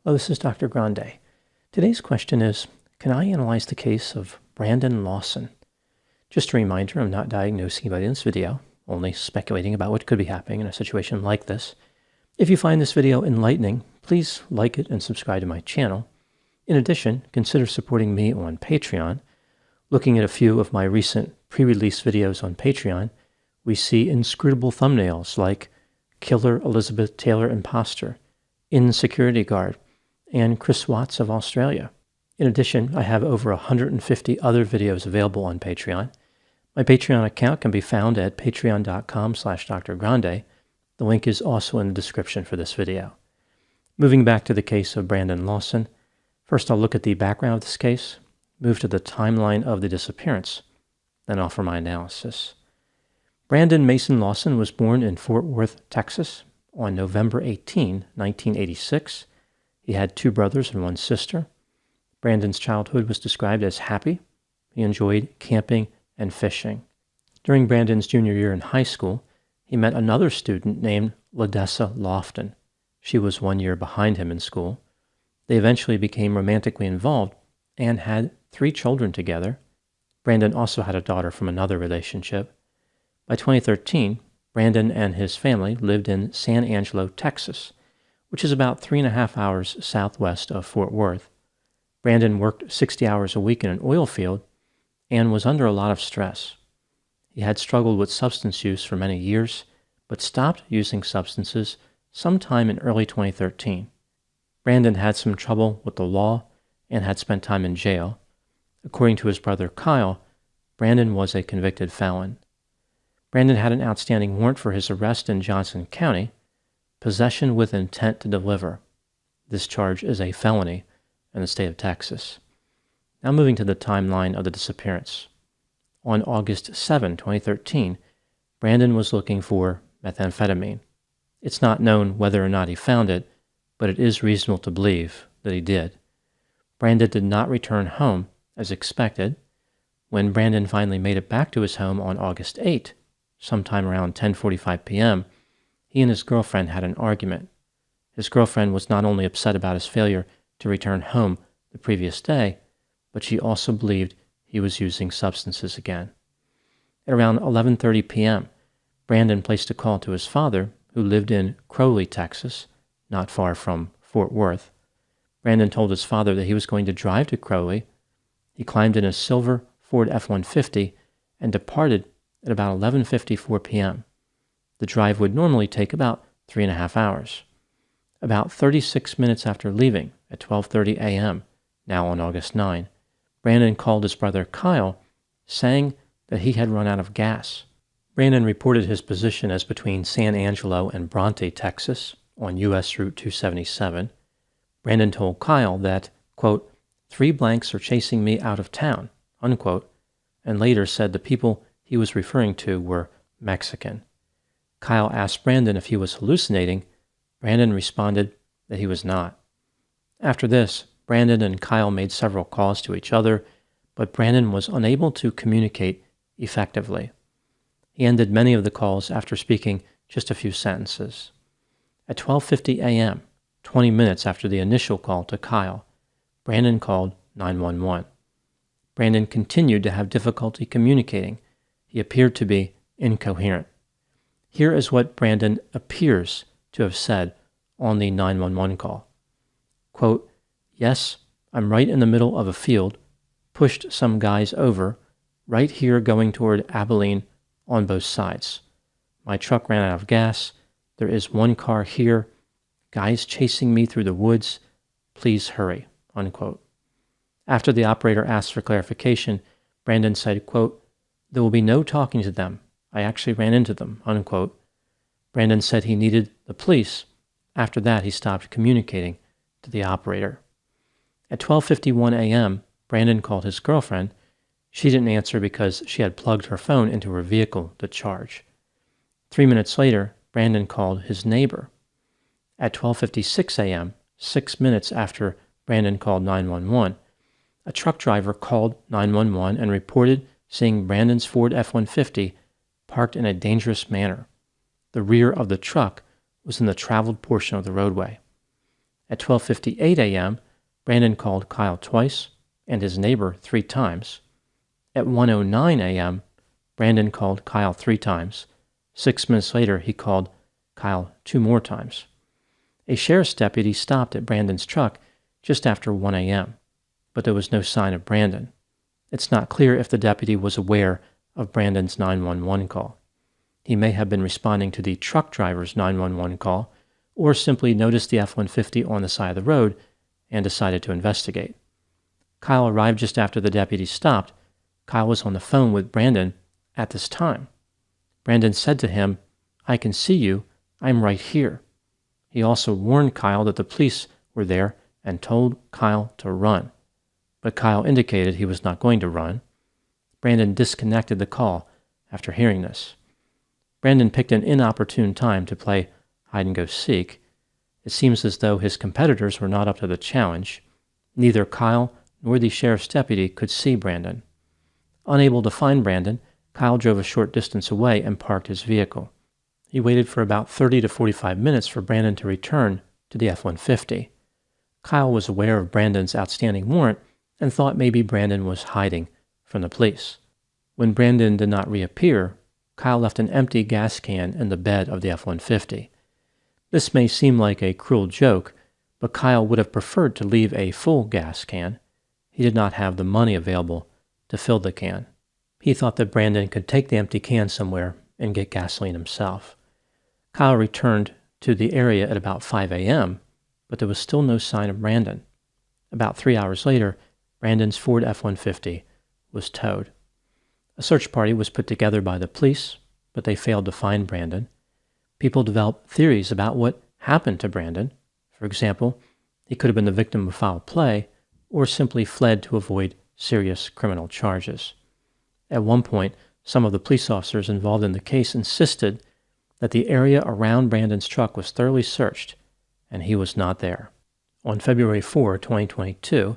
Hello, this is Dr. Grande. Today's question is, can I analyze the case of Brandon Lawson? Just a reminder, I'm not diagnosing anybody in this video, only speculating about what could be happening in a situation like this. If you find this video enlightening, please like it and subscribe to my channel. In addition, consider supporting me on Patreon. Looking at a few of my recent pre-release videos on Patreon, we see inscrutable thumbnails like Killer Elizabeth Taylor Imposter, Insecurity Guard, and Chris Watts of Australia. In addition, I have over 150 other videos available on Patreon. My Patreon account can be found at patreon.com/drgrande. The link is also in the description for this video. Moving back to the case of Brandon Lawson, first I'll look at the background of this case, move to the timeline of the disappearance, then offer my analysis. Brandon Mason Lawson was born in Fort Worth, Texas on November 18, 1986. He had two brothers and one sister. Brandon's childhood was described as happy. He enjoyed camping and fishing. During Brandon's junior year in high school, he met another student named Ladessa Lofton. She was 1 year behind him in school. They eventually became romantically involved and had 3 children together. Brandon also had a daughter from another relationship. By 2013, Brandon and his family lived in San Angelo, Texas, which is about 3.5 hours southwest of Fort Worth. Brandon worked 60 hours a week in an oil field and was under a lot of stress. He had struggled with substance use for many years, but stopped using substances sometime in early 2013. Brandon had some trouble with the law and had spent time in jail. According to his brother Kyle, Brandon was a convicted felon. Brandon had an outstanding warrant for his arrest in Johnson County, possession with intent to deliver. This charge is a felony in the state of Texas. Now moving to the timeline of the disappearance. On August 7, 2013, Brandon was looking for methamphetamine. It's not known whether or not he found it, but it is reasonable to believe that he did. Brandon did not return home as expected. When Brandon finally made it back to his home on August 8, sometime around 10:45 p.m., he and his girlfriend had an argument. His girlfriend was not only upset about his failure to return home the previous day, but she also believed he was using substances again. At around 11:30 p.m., Brandon placed a call to his father, who lived in Crowley, Texas, not far from Fort Worth. Brandon told his father that he was going to drive to Crowley. He climbed in a silver Ford F-150 and departed at about 11:54 p.m. The drive would normally take about 3.5 hours. About 36 minutes after leaving, at 12:30 a.m., now on August 9, Brandon called his brother Kyle, saying that he had run out of gas. Brandon reported his position as between San Angelo and Grande, Texas, on U.S. Route 277. Brandon told Kyle that, quote, 3 blanks are chasing me out of town, unquote, and later said the people he was referring to were Mexican. Kyle asked Brandon if he was hallucinating. Brandon responded that he was not. After this, Brandon and Kyle made several calls to each other, but Brandon was unable to communicate effectively. He ended many of the calls after speaking just a few sentences. At 12:50 a.m., 20 minutes after the initial call to Kyle, Brandon called 911. Brandon continued to have difficulty communicating. He appeared to be incoherent. Here is what Brandon appears to have said on the 911 call. Quote, yes, I'm right in the middle of a field, pushed some guys over, right here going toward Abilene on both sides. My truck ran out of gas. There is 1 car here. Guys chasing me through the woods. Please hurry, unquote. After the operator asked for clarification, Brandon said, quote, there will be no talking to them. I actually ran into them, unquote. Brandon said he needed the police. After that, he stopped communicating to the operator. At 12:51 a.m., Brandon called his girlfriend. She didn't answer because she had plugged her phone into her vehicle to charge. 3 minutes later, Brandon called his neighbor. At 12:56 a.m., 6 minutes after Brandon called 911, a truck driver called 911 and reported seeing Brandon's Ford F-150 parked in a dangerous manner. The rear of the truck was in the traveled portion of the roadway. At 12:58 a.m., Brandon called Kyle twice and his neighbor 3 times. At 1:09 a.m., Brandon called Kyle 3 times. 6 minutes later, he called Kyle 2 more times. A sheriff's deputy stopped at Brandon's truck just after 1 a.m., but there was no sign of Brandon. It's not clear if the deputy was aware of Brandon's 911 call. He may have been responding to the truck driver's 911 call, or simply noticed the F-150 on the side of the road and decided to investigate. Kyle arrived just after the deputy stopped. Kyle was on the phone with Brandon at this time. Brandon said to him, "I can see you. I'm right here." He also warned Kyle that the police were there and told Kyle to run. But Kyle indicated he was not going to run. Brandon disconnected the call after hearing this. Brandon picked an inopportune time to play hide-and-go-seek. It seems as though his competitors were not up to the challenge. Neither Kyle nor the sheriff's deputy could see Brandon. Unable to find Brandon, Kyle drove a short distance away and parked his vehicle. He waited for about 30 to 45 minutes for Brandon to return to the F-150. Kyle was aware of Brandon's outstanding warrant and thought maybe Brandon was hiding from the police. When Brandon did not reappear, Kyle left an empty gas can in the bed of the F-150. This may seem like a cruel joke, but Kyle would have preferred to leave a full gas can. He did not have the money available to fill the can. He thought that Brandon could take the empty can somewhere and get gasoline himself. Kyle returned to the area at about 5 a.m., but there was still no sign of Brandon. About 3 hours later, Brandon's Ford F-150 was towed. A search party was put together by the police, but they failed to find Brandon. People developed theories about what happened to Brandon. For example, he could have been the victim of foul play or simply fled to avoid serious criminal charges. At one point, some of the police officers involved in the case insisted that the area around Brandon's truck was thoroughly searched, and he was not there. On February 4, 2022,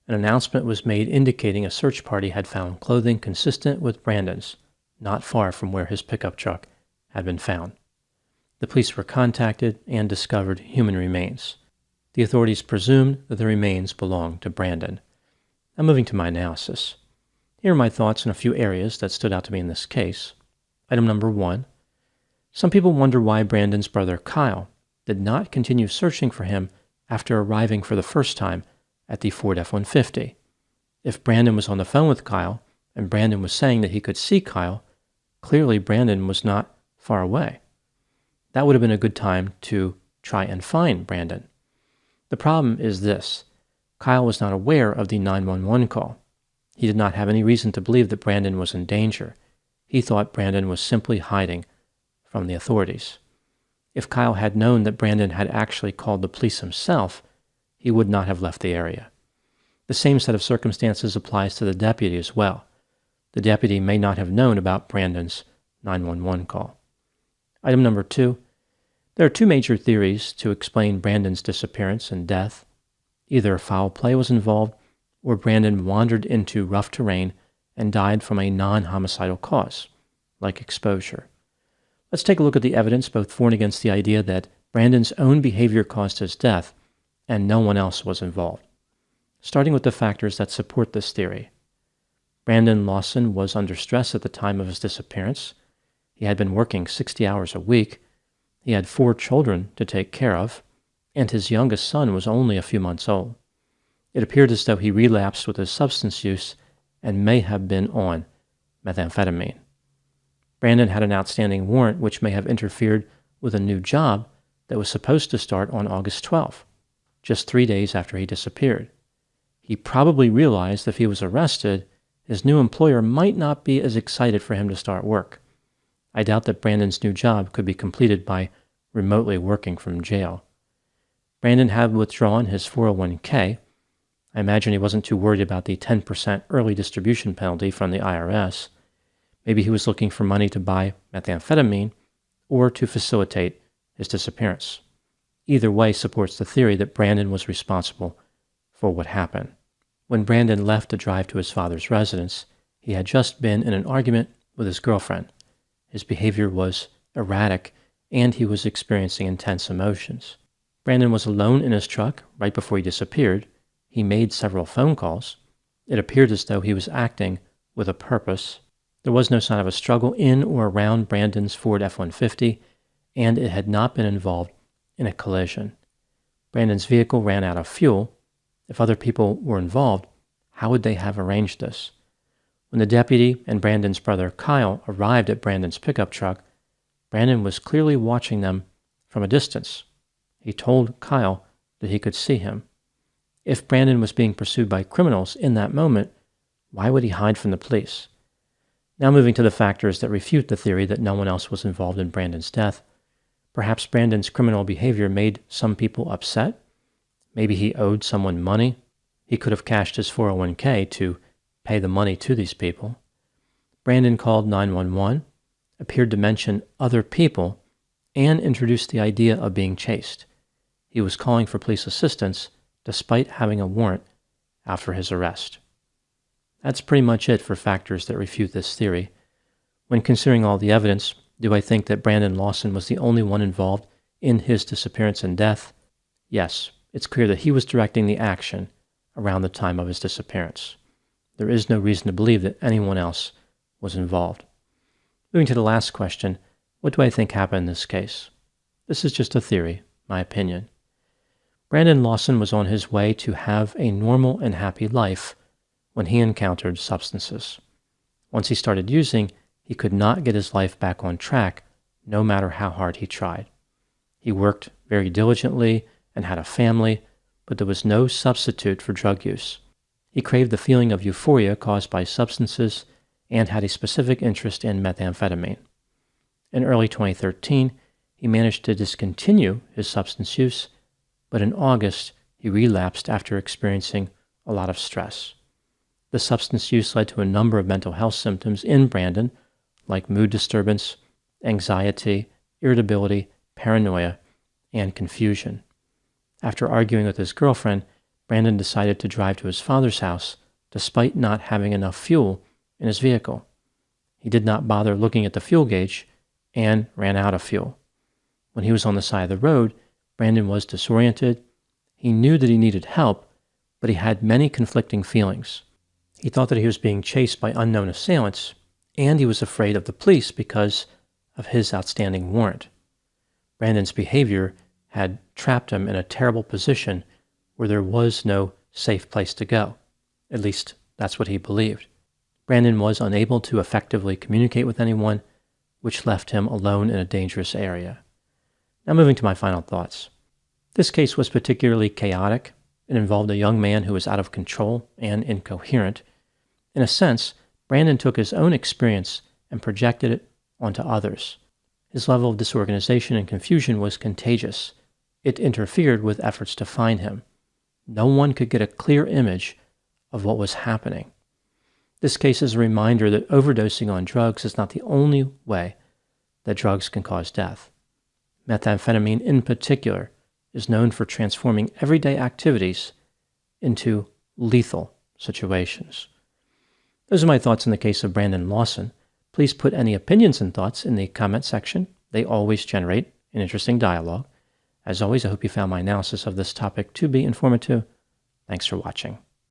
an announcement was made indicating a search party had found clothing consistent with Brandon's, not far from where his pickup truck had been found. The police were contacted and discovered human remains. The authorities presumed that the remains belonged to Brandon. Now moving to my analysis. Here are my thoughts on a few areas that stood out to me in this case. Item number 1. Some people wonder why Brandon's brother Kyle did not continue searching for him after arriving for the first time at the Ford F-150. If Brandon was on the phone with Kyle and Brandon was saying that he could see Kyle, clearly Brandon was not far away. That would have been a good time to try and find Brandon. The problem is this. Kyle was not aware of the 911 call. He did not have any reason to believe that Brandon was in danger. He thought Brandon was simply hiding from the authorities. If Kyle had known that Brandon had actually called the police himself, he would not have left the area. The same set of circumstances applies to the deputy as well. The deputy may not have known about Brandon's 911 call. Item number 2. There are 2 major theories to explain Brandon's disappearance and death. Either foul play was involved, or Brandon wandered into rough terrain and died from a non-homicidal cause, like exposure. Let's take a look at the evidence both for and against the idea that Brandon's own behavior caused his death and no one else was involved. Starting with the factors that support this theory. Brandon Lawson was under stress at the time of his disappearance. He had been working 60 hours a week. He had 4 children to take care of, and his youngest son was only a few months old. It appeared as though he relapsed with his substance use and may have been on methamphetamine. Brandon had an outstanding warrant which may have interfered with a new job that was supposed to start on August 12th, just 3 days after he disappeared. He probably realized that if he was arrested, his new employer might not be as excited for him to start work. I doubt that Brandon's new job could be completed by remotely working from jail. Brandon had withdrawn his 401k. I imagine he wasn't too worried about the 10% early distribution penalty from the IRS. Maybe he was looking for money to buy methamphetamine or to facilitate his disappearance. Either way supports the theory that Brandon was responsible for what happened. When Brandon left to drive to his father's residence, he had just been in an argument with his girlfriend. His behavior was erratic, and he was experiencing intense emotions. Brandon was alone in his truck right before he disappeared. He made several phone calls. It appeared as though he was acting with a purpose. There was no sign of a struggle in or around Brandon's Ford F-150, and it had not been involved in a collision. Brandon's vehicle ran out of fuel. If other people were involved, how would they have arranged this? When the deputy and Brandon's brother Kyle arrived at Brandon's pickup truck, Brandon was clearly watching them from a distance. He told Kyle that he could see him. If Brandon was being pursued by criminals in that moment, why would he hide from the police? Now moving to the factors that refute the theory that no one else was involved in Brandon's death. Perhaps Brandon's criminal behavior made some people upset. Maybe he owed someone money. He could have cashed his 401k to pay the money to these people. Brandon called 911, appeared to mention other people, and introduced the idea of being chased. He was calling for police assistance despite having a warrant after his arrest. That's pretty much it for factors that refute this theory. When considering all the evidence, do I think that Brandon Lawson was the only one involved in his disappearance and death? Yes, it's clear that he was directing the action around the time of his disappearance. There is no reason to believe that anyone else was involved. Moving to the last question, what do I think happened in this case? This is just a theory, my opinion. Brandon Lawson was on his way to have a normal and happy life when he encountered substances. Once he started using, he could not get his life back on track, no matter how hard he tried. He worked very diligently and had a family, but there was no substitute for drug use. He craved the feeling of euphoria caused by substances and had a specific interest in methamphetamine. In early 2013, he managed to discontinue his substance use, but in August, he relapsed after experiencing a lot of stress. The substance use led to a number of mental health symptoms in Brandon, like mood disturbance, anxiety, irritability, paranoia, and confusion. After arguing with his girlfriend, Brandon decided to drive to his father's house despite not having enough fuel in his vehicle. He did not bother looking at the fuel gauge and ran out of fuel. When he was on the side of the road, Brandon was disoriented. He knew that he needed help, but he had many conflicting feelings. He thought that he was being chased by unknown assailants, and he was afraid of the police because of his outstanding warrant. Brandon's behavior had trapped him in a terrible position where there was no safe place to go. At least, that's what he believed. Brandon was unable to effectively communicate with anyone, which left him alone in a dangerous area. Now moving to my final thoughts. This case was particularly chaotic. It involved a young man who was out of control and incoherent. In a sense, Brandon took his own experience and projected it onto others. His level of disorganization and confusion was contagious. It interfered with efforts to find him. No one could get a clear image of what was happening. This case is a reminder that overdosing on drugs is not the only way that drugs can cause death. Methamphetamine in particular is known for transforming everyday activities into lethal situations. Those are my thoughts in the case of Brandon Lawson. Please put any opinions and thoughts in the comment section. They always generate an interesting dialogue. As always, I hope you found my analysis of this topic to be informative. Thanks for watching.